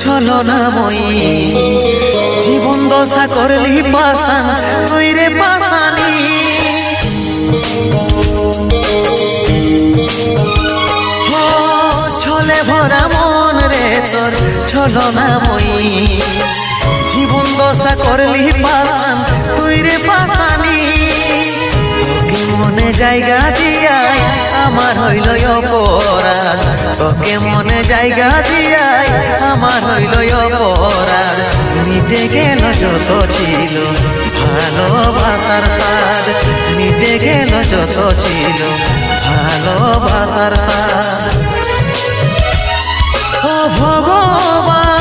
ছলনাময়ী জীবন দশা করলি পাশান তুই রে পাশানি ছলে ভরা মন রে তোর ছলনাময়ী জীবন দশা করলি পাশান তুই রে পাশানি তোকে মনে জায়গা দিয়াই আমার হইল অপরাধ তোকে মনে জায়গা দিয়াই আমার হইল অপরাধ মিটে গেল যত ছিল ভালোবাসার স্বাদ মিটে গেল যত ছিল ভালোবাসার স্বাদ ও ভগবান।